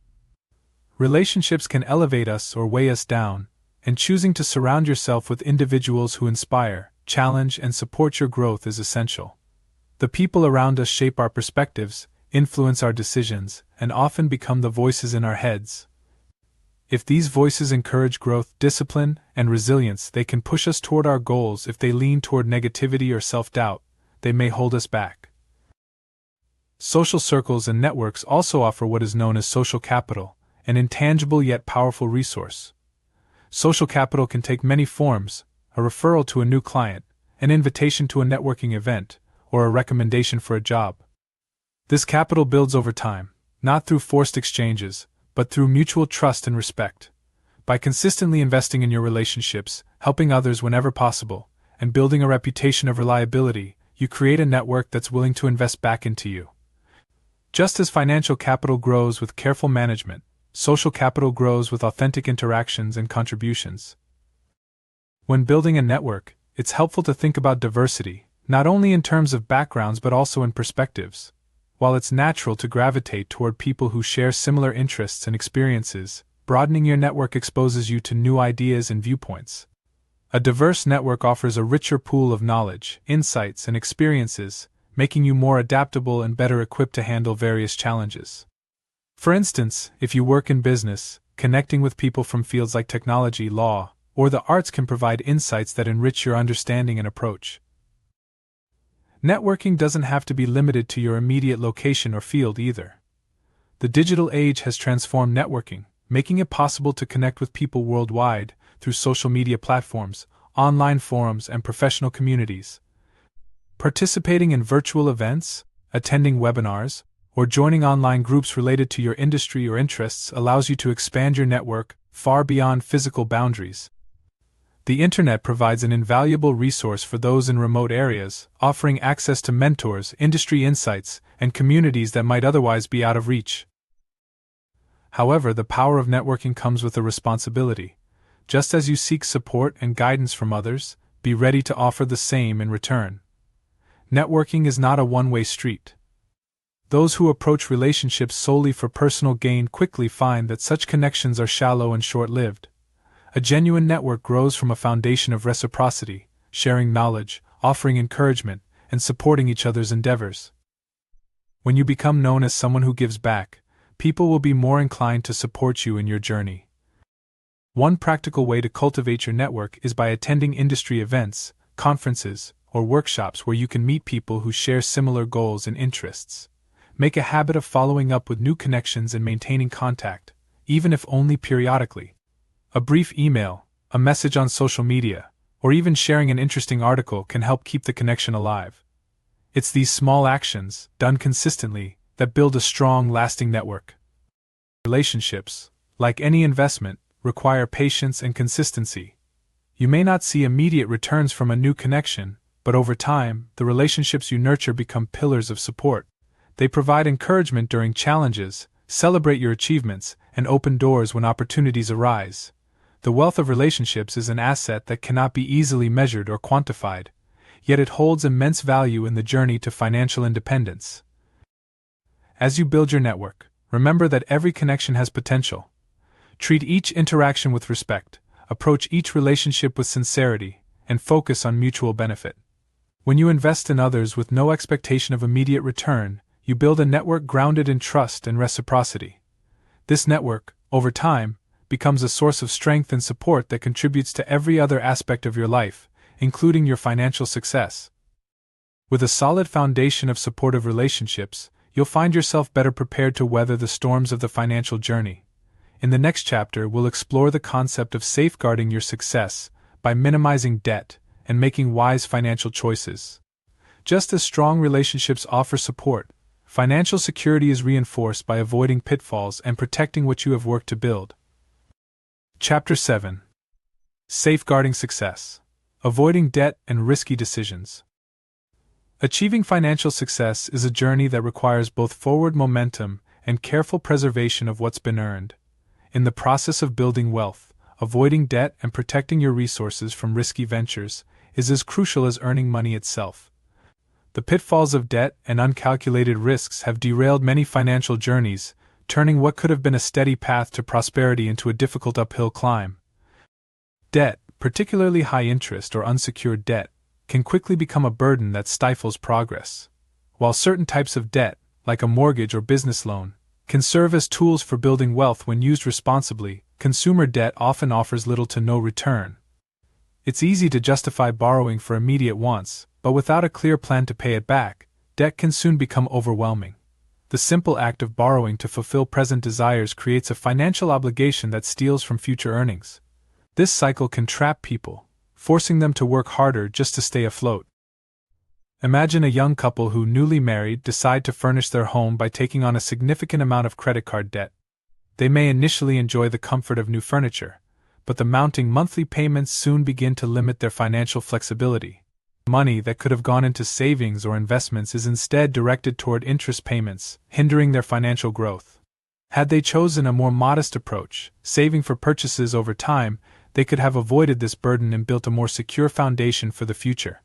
Relationships can elevate us or weigh us down, and choosing to surround yourself with individuals who inspire, challenge, and support your growth is essential. The people around us shape our perspectives, influence our decisions, and often become the voices in our heads. If these voices encourage growth, discipline, and resilience, they can push us toward our goals. If they lean toward negativity or self-doubt, they may hold us back. Social circles and networks also offer what is known as social capital, an intangible yet powerful resource. Social capital can take many forms: a referral to a new client, an invitation to a networking event, or a recommendation for a job. This capital builds over time, not through forced exchanges, but through mutual trust and respect. By consistently investing in your relationships, helping others whenever possible, and building a reputation of reliability, you create a network that's willing to invest back into you. Just as financial capital grows with careful management, social capital grows with authentic interactions and contributions. When building a network, it's helpful to think about diversity, not only in terms of backgrounds but also in perspectives. While it's natural to gravitate toward people who share similar interests and experiences, broadening your network exposes you to new ideas and viewpoints. A diverse network offers a richer pool of knowledge, insights, and experiences, making you more adaptable and better equipped to handle various challenges. For instance, if you work in business, connecting with people from fields like technology, law, or the arts can provide insights that enrich your understanding and approach. Networking doesn't have to be limited to your immediate location or field either. The digital age has transformed networking, making it possible to connect with people worldwide through social media platforms, online forums, and professional communities. Participating in virtual events, attending webinars, or joining online groups related to your industry or interests allows you to expand your network far beyond physical boundaries. The Internet provides an invaluable resource for those in remote areas, offering access to mentors, industry insights, and communities that might otherwise be out of reach. However, the power of networking comes with a responsibility. Just as you seek support and guidance from others, be ready to offer the same in return. Networking is not a one-way street. Those who approach relationships solely for personal gain quickly find that such connections are shallow and short-lived. A genuine network grows from a foundation of reciprocity, sharing knowledge, offering encouragement, and supporting each other's endeavors. When you become known as someone who gives back, people will be more inclined to support you in your journey. One practical way to cultivate your network is by attending industry events, conferences, or workshops where you can meet people who share similar goals and interests. Make a habit of following up with new connections and maintaining contact, even if only periodically. A brief email, a message on social media, or even sharing an interesting article can help keep the connection alive. It's these small actions, done consistently, that build a strong, lasting network. Relationships, like any investment, require patience and consistency. You may not see immediate returns from a new connection, but over time, the relationships you nurture become pillars of support. They provide encouragement during challenges, celebrate your achievements, and open doors when opportunities arise. The wealth of relationships is an asset that cannot be easily measured or quantified, yet it holds immense value in the journey to financial independence. As you build your network, remember that every connection has potential. Treat each interaction with respect, approach each relationship with sincerity, and focus on mutual benefit. When you invest in others with no expectation of immediate return, you build a network grounded in trust and reciprocity. This network, over time, becomes a source of strength and support that contributes to every other aspect of your life, including your financial success. With a solid foundation of supportive relationships, you'll find yourself better prepared to weather the storms of the financial journey. In the next chapter, we'll explore the concept of safeguarding your success by minimizing debt and making wise financial choices. Just as strong relationships offer support, financial security is reinforced by avoiding pitfalls and protecting what you have worked to build. Chapter 7. Safeguarding Success. Avoiding Debt and Risky Decisions. Achieving financial success is a journey that requires both forward momentum and careful preservation of what's been earned. In the process of building wealth, avoiding debt and protecting your resources from risky ventures is as crucial as earning money itself. The pitfalls of debt and uncalculated risks have derailed many financial journeys, turning what could have been a steady path to prosperity into a difficult uphill climb. Debt, particularly high interest or unsecured debt, can quickly become a burden that stifles progress. While certain types of debt, like a mortgage or business loan, can serve as tools for building wealth when used responsibly, consumer debt often offers little to no return. It's easy to justify borrowing for immediate wants, but without a clear plan to pay it back, debt can soon become overwhelming. The simple act of borrowing to fulfill present desires creates a financial obligation that steals from future earnings. This cycle can trap people, forcing them to work harder just to stay afloat. Imagine a young couple who, newly married, decide to furnish their home by taking on a significant amount of credit card debt. They may initially enjoy the comfort of new furniture, but the mounting monthly payments soon begin to limit their financial flexibility. Money that could have gone into savings or investments is instead directed toward interest payments, hindering their financial growth. Had they chosen a more modest approach, saving for purchases over time, they could have avoided this burden and built a more secure foundation for the future.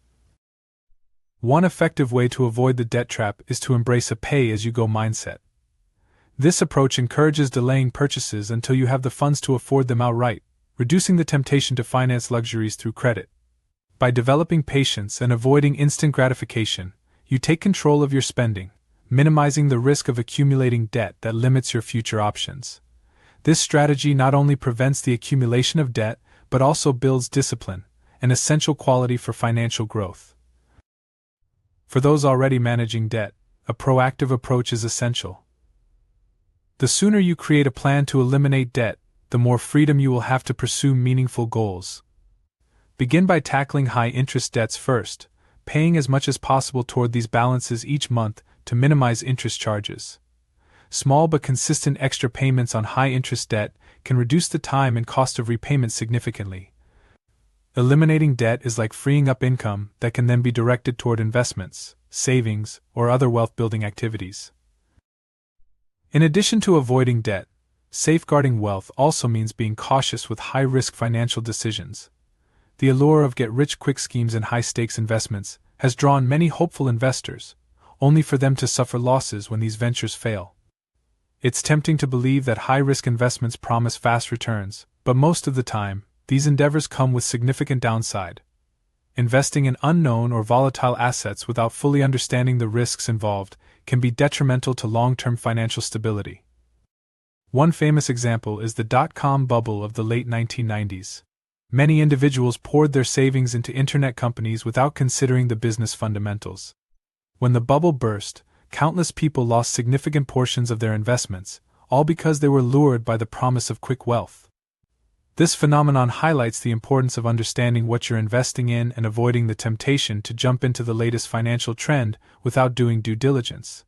One effective way to avoid the debt trap is to embrace a pay-as-you-go mindset. This approach encourages delaying purchases until you have the funds to afford them outright, reducing the temptation to finance luxuries through credit. By developing patience and avoiding instant gratification, you take control of your spending, minimizing the risk of accumulating debt that limits your future options. This strategy not only prevents the accumulation of debt, but also builds discipline, an essential quality for financial growth. For those already managing debt, a proactive approach is essential. The sooner you create a plan to eliminate debt, the more freedom you will have to pursue meaningful goals. Begin by tackling high-interest debts first, paying as much as possible toward these balances each month to minimize interest charges. Small but consistent extra payments on high-interest debt can reduce the time and cost of repayment significantly. Eliminating debt is like freeing up income that can then be directed toward investments, savings, or other wealth-building activities. In addition to avoiding debt, safeguarding wealth also means being cautious with high-risk financial decisions. The allure of get-rich-quick schemes and high-stakes investments has drawn many hopeful investors, only for them to suffer losses when these ventures fail. It's tempting to believe that high-risk investments promise fast returns, but most of the time, these endeavors come with significant downside. investing in unknown or volatile assets without fully understanding the risks involved can be detrimental to long-term financial stability. One famous example is the dot-com bubble of the late 1990s. Many individuals poured their savings into internet companies without considering the business fundamentals. When the bubble burst, countless people lost significant portions of their investments, all because they were lured by the promise of quick wealth. This phenomenon highlights the importance of understanding what you're investing in and avoiding the temptation to jump into the latest financial trend without doing due diligence.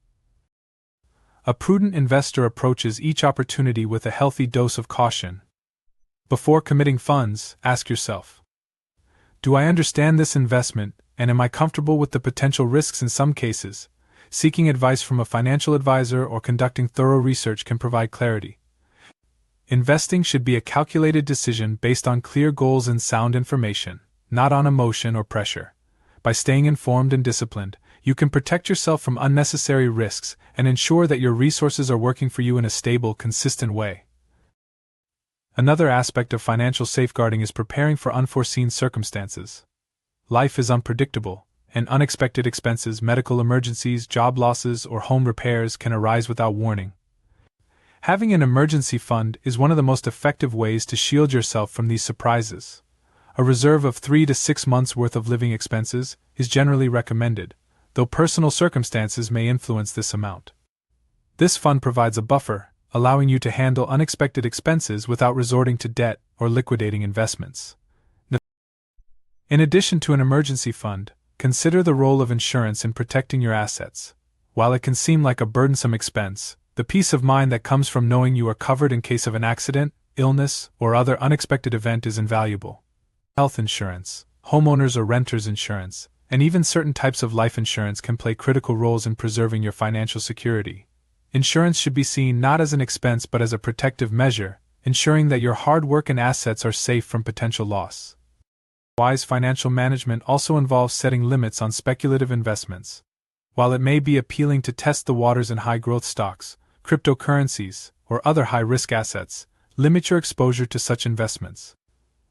A prudent investor approaches each opportunity with a healthy dose of caution. Before committing funds, ask yourself, do I understand this investment, and am I comfortable with the potential risks? In some cases, seeking advice from a financial advisor or conducting thorough research can provide clarity. Investing should be a calculated decision based on clear goals and sound information, not on emotion or pressure. By staying informed and disciplined, you can protect yourself from unnecessary risks and ensure that your resources are working for you in a stable, consistent way. Another aspect of financial safeguarding is preparing for unforeseen circumstances. Life is unpredictable, and unexpected expenses, medical emergencies, job losses, or home repairs can arise without warning. Having an emergency fund is one of the most effective ways to shield yourself from these surprises. A reserve of 3 to 6 months' worth of living expenses is generally recommended, though personal circumstances may influence this amount. This fund provides a buffer, allowing you to handle unexpected expenses without resorting to debt or liquidating investments. In addition to an emergency fund, consider the role of insurance in protecting your assets. While it can seem like a burdensome expense, the peace of mind that comes from knowing you are covered in case of an accident, illness, or other unexpected event is invaluable. Health insurance, homeowners or renters insurance, and even certain types of life insurance can play critical roles in preserving your financial security. Insurance should be seen not as an expense but as a protective measure, ensuring that your hard work and assets are safe from potential loss. Wise financial management also involves setting limits on speculative investments. While it may be appealing to test the waters in high-growth stocks, cryptocurrencies, or other high-risk assets, limit your exposure to such investments.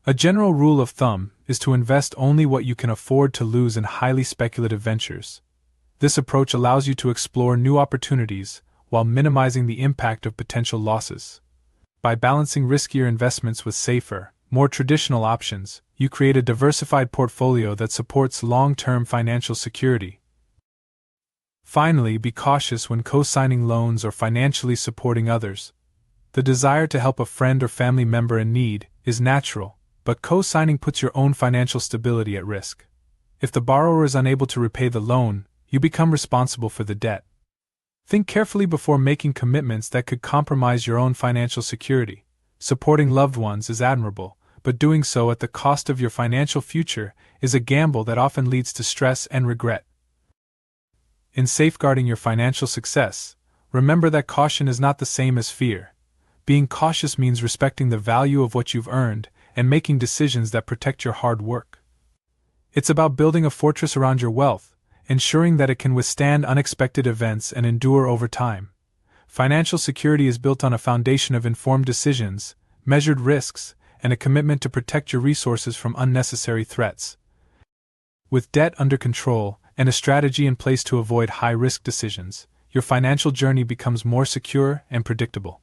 A general rule of thumb is to invest only what you can afford to lose in highly speculative ventures. This approach allows you to explore new opportunities while minimizing the impact of potential losses. By balancing riskier investments with safer, more traditional options, you create a diversified portfolio that supports long-term financial security. Finally, be cautious when co-signing loans or financially supporting others. The desire to help a friend or family member in need is natural, but co-signing puts your own financial stability at risk. If the borrower is unable to repay the loan, you become responsible for the debt. Think carefully before making commitments that could compromise your own financial security. Supporting loved ones is admirable, but doing so at the cost of your financial future is a gamble that often leads to stress and regret. In safeguarding your financial success, remember that caution is not the same as fear. Being cautious means respecting the value of what you've earned and making decisions that protect your hard work. It's about building a fortress around your wealth, ensuring that it can withstand unexpected events and endure over time. Financial security is built on a foundation of informed decisions, measured risks, and a commitment to protect your resources from unnecessary threats. With debt under control and a strategy in place to avoid high-risk decisions, your financial journey becomes more secure and predictable.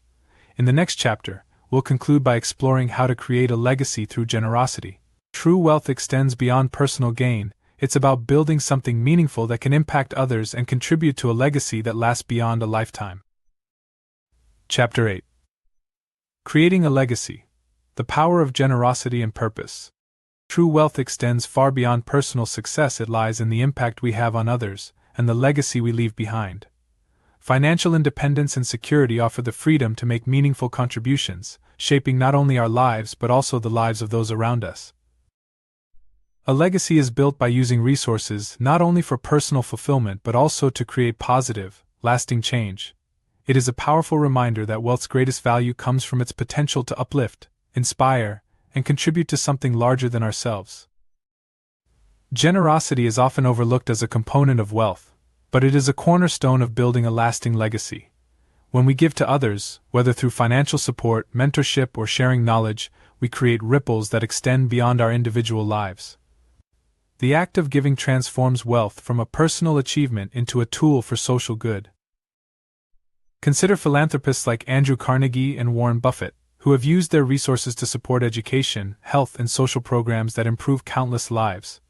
In the next chapter, we'll conclude by exploring how to create a legacy through generosity. True wealth extends beyond personal gain. It's about building something meaningful that can impact others and contribute to a legacy that lasts beyond a lifetime. Chapter 8. Creating a legacy. The power of generosity and purpose. True wealth extends far beyond personal success. It lies in the impact we have on others and the legacy we leave behind. Financial independence and security offer the freedom to make meaningful contributions, shaping not only our lives but also the lives of those around us. A legacy is built by using resources not only for personal fulfillment but also to create positive, lasting change. It is a powerful reminder that wealth's greatest value comes from its potential to uplift, inspire, and contribute to something larger than ourselves. Generosity is often overlooked as a component of wealth, but it is a cornerstone of building a lasting legacy. When we give to others, whether through financial support, mentorship, or sharing knowledge, we create ripples that extend beyond our individual lives. The act of giving transforms wealth from a personal achievement into a tool for social good. Consider philanthropists like Andrew Carnegie and Warren Buffett, who have used their resources to support education, health, and social programs that improve countless lives.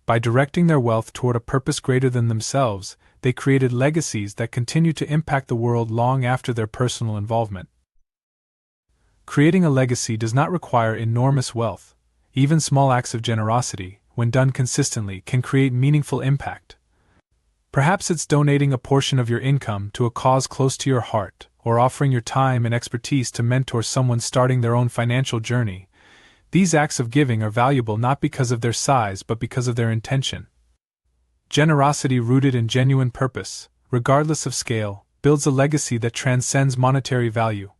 By directing their wealth toward a purpose greater than themselves, they created legacies that continue to impact the world long after their personal involvement. Creating a legacy does not require enormous wealth. Even small acts of generosity, when done consistently, can create meaningful impact. Perhaps it's donating a portion of your income to a cause close to your heart, or offering your time and expertise to mentor someone starting their own financial journey. These acts of giving are valuable not because of their size but because of their intention. Generosity rooted in genuine purpose, regardless of scale, builds a legacy that transcends monetary value.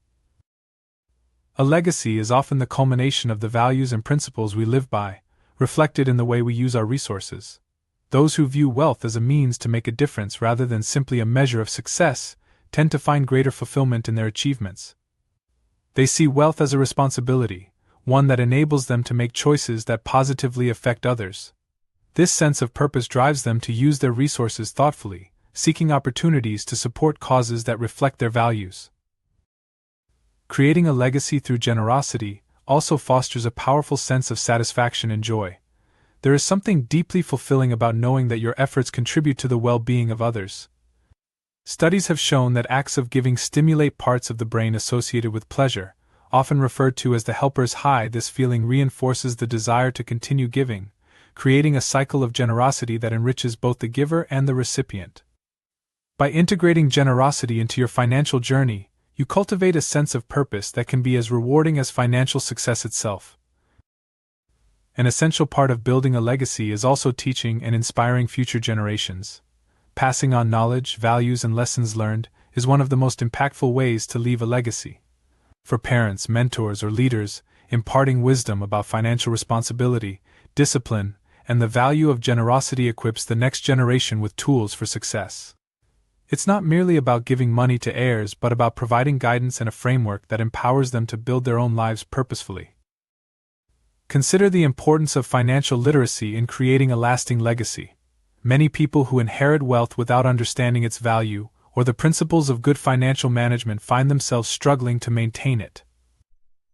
A legacy is often the culmination of the values and principles we live by, reflected in the way we use our resources. Those who view wealth as a means to make a difference rather than simply a measure of success tend to find greater fulfillment in their achievements. They see wealth as a responsibility, one that enables them to make choices that positively affect others. This sense of purpose drives them to use their resources thoughtfully, seeking opportunities to support causes that reflect their values. Creating a legacy through generosity also fosters a powerful sense of satisfaction and joy. There is something deeply fulfilling about knowing that your efforts contribute to the well-being of others. Studies have shown that acts of giving stimulate parts of the brain associated with pleasure, often referred to as the helper's high. This feeling reinforces the desire to continue giving, creating a cycle of generosity that enriches both the giver and the recipient. By integrating generosity into your financial journey, you cultivate a sense of purpose that can be as rewarding as financial success itself. An essential part of building a legacy is also teaching and inspiring future generations. Passing on knowledge, values, and lessons learned is one of the most impactful ways to leave a legacy. For parents, mentors, or leaders, imparting wisdom about financial responsibility, discipline, and the value of generosity equips the next generation with tools for success. It's not merely about giving money to heirs but about providing guidance and a framework that empowers them to build their own lives purposefully. Consider the importance of financial literacy in creating a lasting legacy. Many people who inherit wealth without understanding its value or the principles of good financial management find themselves struggling to maintain it.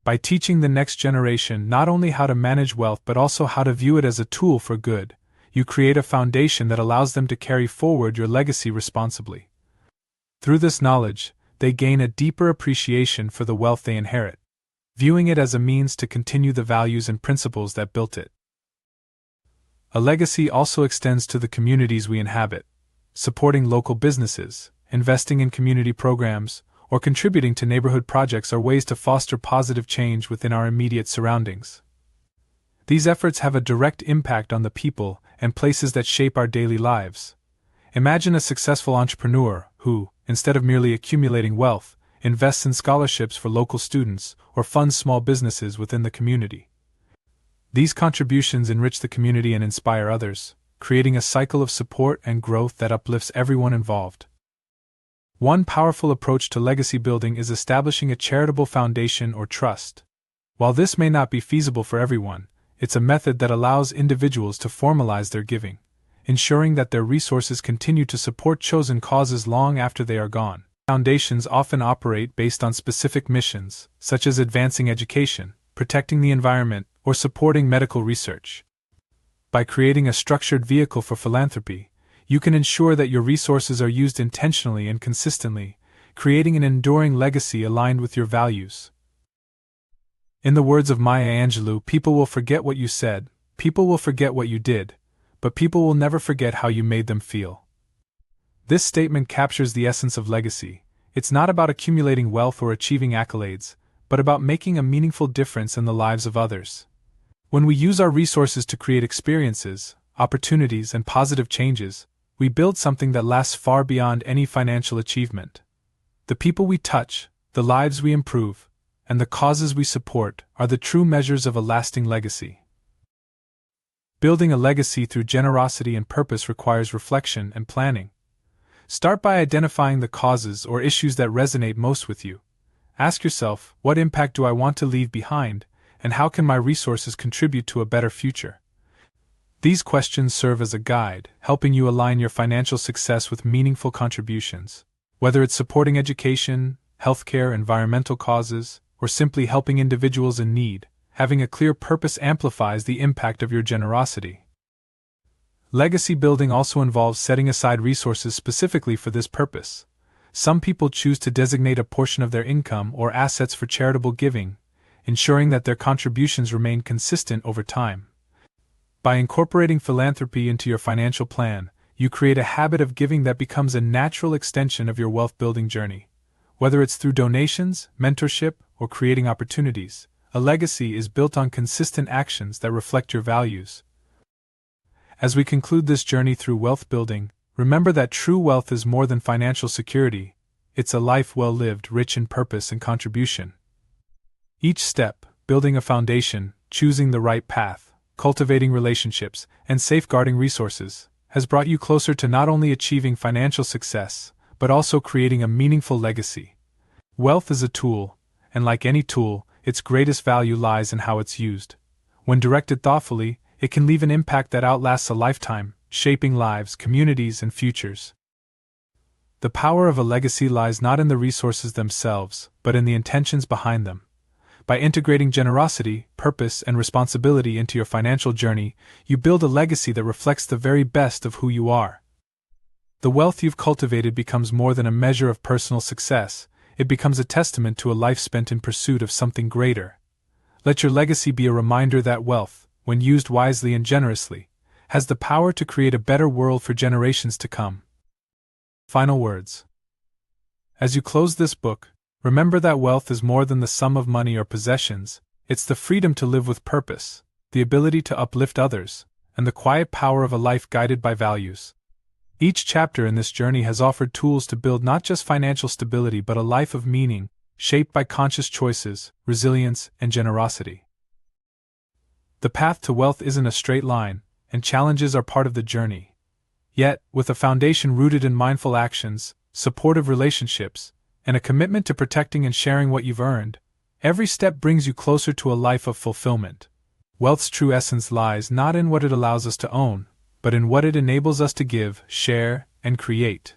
By teaching the next generation not only how to manage wealth but also how to view it as a tool for good, you create a foundation that allows them to carry forward your legacy responsibly. Through this knowledge, they gain a deeper appreciation for the wealth they inherit, viewing it as a means to continue the values and principles that built it. A legacy also extends to the communities we inhabit. Supporting local businesses, investing in community programs, or contributing to neighborhood projects are ways to foster positive change within our immediate surroundings. These efforts have a direct impact on the people and places that shape our daily lives. Imagine a successful entrepreneur who, instead of merely accumulating wealth, invests in scholarships for local students or funds small businesses within the community. These contributions enrich the community and inspire others, creating a cycle of support and growth that uplifts everyone involved. One powerful approach to legacy building is establishing a charitable foundation or trust. While this may not be feasible for everyone, it's a method that allows individuals to formalize their giving, ensuring that their resources continue to support chosen causes long after they are gone. Foundations often operate based on specific missions, such as advancing education, protecting the environment, or supporting medical research. By creating a structured vehicle for philanthropy, you can ensure that your resources are used intentionally and consistently, creating an enduring legacy aligned with your values. In the words of Maya Angelou, people will forget what you said, people will forget what you did, but people will never forget how you made them feel. This statement captures the essence of legacy. It's not about accumulating wealth or achieving accolades, but about making a meaningful difference in the lives of others. When we use our resources to create experiences, opportunities, and positive changes, we build something that lasts far beyond any financial achievement. The people we touch, the lives we improve, and the causes we support are the true measures of a lasting legacy. Building a legacy through generosity and purpose requires reflection and planning. Start by identifying the causes or issues that resonate most with you. Ask yourself, what impact do I want to leave behind, and how can my resources contribute to a better future? These questions serve as a guide, helping you align your financial success with meaningful contributions. Whether it's supporting education, healthcare, environmental causes, or simply helping individuals in need, having a clear purpose amplifies the impact of your generosity. Legacy building also involves setting aside resources specifically for this purpose. Some people choose to designate a portion of their income or assets for charitable giving, ensuring that their contributions remain consistent over time. By incorporating philanthropy into your financial plan, you create a habit of giving that becomes a natural extension of your wealth-building journey. Whether it's through donations, mentorship, or creating opportunities, a legacy is built on consistent actions that reflect your values. As we conclude this journey through wealth building, remember that true wealth is more than financial security. It's a life well lived, rich in purpose and contribution. Each step, building a foundation, choosing the right path, cultivating relationships, and safeguarding resources, has brought you closer to not only achieving financial success, but also creating a meaningful legacy. Wealth is a tool, and like any tool, its greatest value lies in how it's used. When directed thoughtfully, it can leave an impact that outlasts a lifetime, shaping lives, communities, and futures. The power of a legacy lies not in the resources themselves, but in the intentions behind them. By integrating generosity, purpose, and responsibility into your financial journey, you build a legacy that reflects the very best of who you are. The wealth you've cultivated becomes more than a measure of personal success, it becomes a testament to a life spent in pursuit of something greater. Let your legacy be a reminder that wealth, when used wisely and generously, has the power to create a better world for generations to come. Final words. As you close this book, remember that wealth is more than the sum of money or possessions, it's the freedom to live with purpose, the ability to uplift others, and the quiet power of a life guided by values. Each chapter in this journey has offered tools to build not just financial stability but a life of meaning, shaped by conscious choices, resilience, and generosity. The path to wealth isn't a straight line, and challenges are part of the journey. Yet, with a foundation rooted in mindful actions, supportive relationships, and a commitment to protecting and sharing what you've earned, every step brings you closer to a life of fulfillment. Wealth's true essence lies not in what it allows us to own, but in what it enables us to give, share, and create.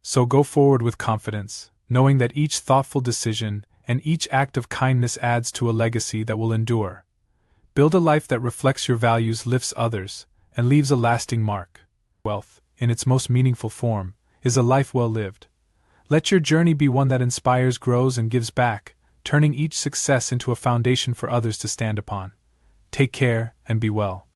So go forward with confidence, knowing that each thoughtful decision and each act of kindness adds to a legacy that will endure. Build a life that reflects your values, lifts others, and leaves a lasting mark. Wealth, in its most meaningful form, is a life well lived. Let your journey be one that inspires, grows, and gives back, turning each success into a foundation for others to stand upon. Take care and be well.